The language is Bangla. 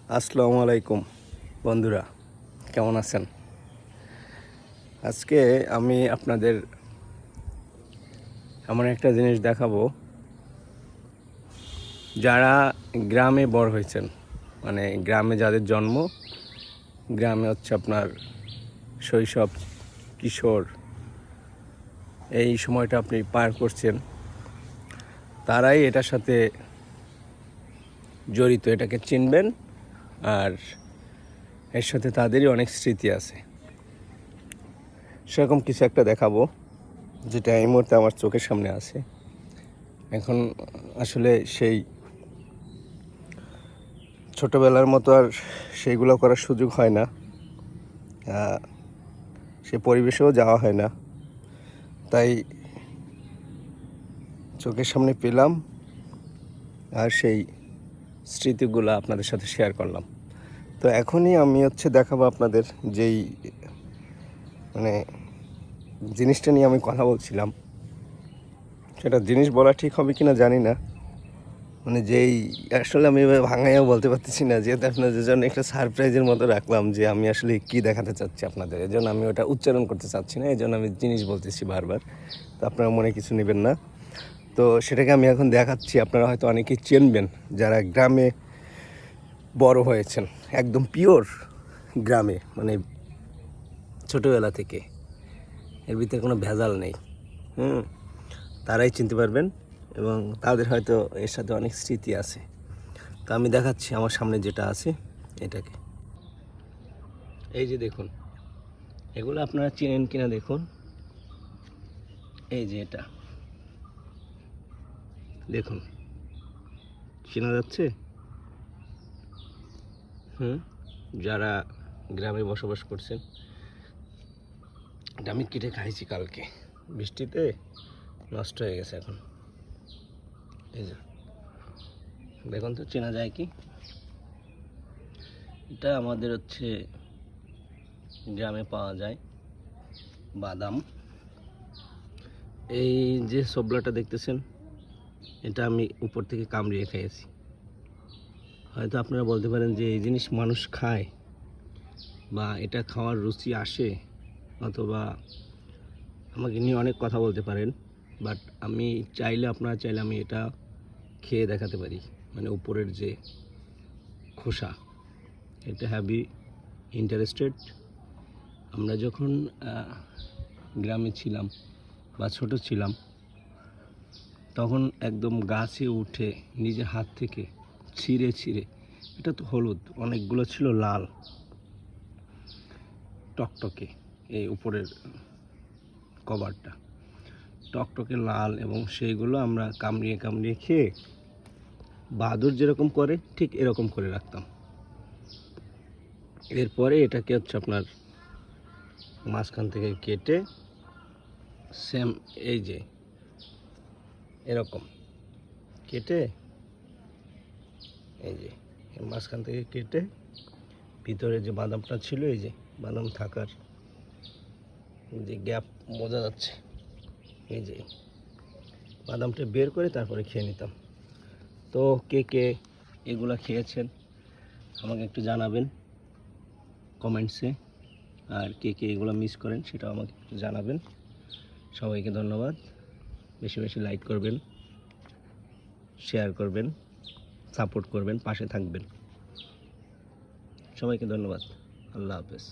আসসালামু আলাইকুম বন্ধুরা, কেমন আছেন? আজকে আমি আপনাদের এমন একটা জিনিস দেখাবো, যারা গ্রামে বড় হয়েছেন, মানে গ্রামে যাদের জন্ম, গ্রামে হচ্ছে আপনার শৈশব, কিশোর, এই সময়টা আপনি পার করছেন, তারাই এটার সাথে জড়িত, এটাকে চিনবেন। আর এর সাথে তাদেরই অনেক স্মৃতি আছে। সেরকম কিছু একটা দেখাবো, যেটা এই মুহূর্তে আমার চোখের সামনে আছে। এখন আসলে সেই ছোটোবেলার মতো আর সেইগুলো করার সুযোগ হয় না, সে পরিবেশেও যাওয়া হয় না, তাই চোখের সামনে পেলাম আর সেই স্মৃতিগুলো আপনাদের সাথে শেয়ার করলাম। তো এখনই আমি দেখাবো আপনাদের যেই মানে জিনিসটা নিয়ে আমি কথা বলছিলাম, সেটা জিনিস বলা ঠিক হবে কিনা জানি না, মানে যেই আসলে আমি এভাবে ভাঙাইয়াও বলতে পারতেছি না, যেহেতু আপনাদের জন্য একটা সারপ্রাইজের মতো রাখলাম যে আমি আসলে কী দেখাতে চাচ্ছি আপনাদের। এই জন্য আমি ওটা উচ্চারণ করতে চাচ্ছি না, এই জন্য আমি জিনিস বলতেছি বারবার, তো আপনারা মনে কিছু নেবেন না। তো সেটাকে আমি এখন দেখাচ্ছি, আপনারা হয়তো অনেকেই চিনবেন যারা গ্রামে বড় হয়েছেন, একদম পিওর গ্রামে, মানে ছোটোবেলা থেকে, এর ভিতরে কোনো ভেজাল নেই। তারাই চিনতে পারবেন এবং তাদের হয়তো এর সাথে অনেক স্মৃতি আছে। তো আমি দেখাচ্ছি আমার সামনে যেটা আছে এটাকে। এই যে দেখুন, এগুলো আপনারা চেনেন কিনা দেখুন। এই যে এটা দেখুন, চেনা যাচ্ছে? যারা গ্রামে বসবাস করছেন, এটা আমি কেটে খাইছি কালকে, বৃষ্টিতে নষ্ট হয়ে গেছে এখন। এই যে দেখুন তো, চেনা যায় কি? এটা আমাদের গ্রামে পাওয়া যায় বাদাম। এই যে সবলাটা দেখতেছেন, এটা আমি উপর থেকে কামড়িয়ে খেয়েছি। হয়তো আপনারা বলতে পারেন যে এই জিনিস মানুষ খায় বা এটা খাওয়ার রুচি আসে, অথবা আমাকে নিয়ে অনেক কথা বলতে পারেন, বাট আমি আপনারা চাইলে আমি এটা খেয়ে দেখাতে পারি। মানে উপরের যে খোসা, এটা হ্যাভি ইন্টারেস্টেড। আমরা যখন গ্রামে ছিলাম বা ছোট ছিলাম, তখন একদম গাছে উঠে নিজের হাত থেকে ছিঁড়ে এটা তো হলুদ, অনেকগুলো ছিল লাল টকটকে, এই উপরের কভারটা টকটকে লাল, এবং সেইগুলো আমরা কামড়িয়ে খেয়ে বাদুড় যেরকম করে ঠিক এরকম করে রাখতাম। এরপরে এটাকে আপনার মাঝখান থেকে কেটে সেম এই যে এরকম কেটে, এই যে মাঝখান থেকে কেটে ভিতরে যে বাদামটা ছিল, এই যে বাদাম থাকার যে গ্যাপ বোঝা যাচ্ছে, এই যে বাদামটা বের করে তারপরে খেয়ে নিতাম। তো কে কে এগুলা খেয়েছেন আমাকে একটু জানাবেন কমেন্টসে, আর কে কে এগুলো মিস করেন সেটাও আমাকে একটু জানাবেন। সবাইকে ধন্যবাদ। বেশি বেশি লাইক করবেন, শেয়ার করবেন, সাপোর্ট করবেন, পাশে থাকবেন। সবাইকে ধন্যবাদ। আল্লাহ হাফেজ।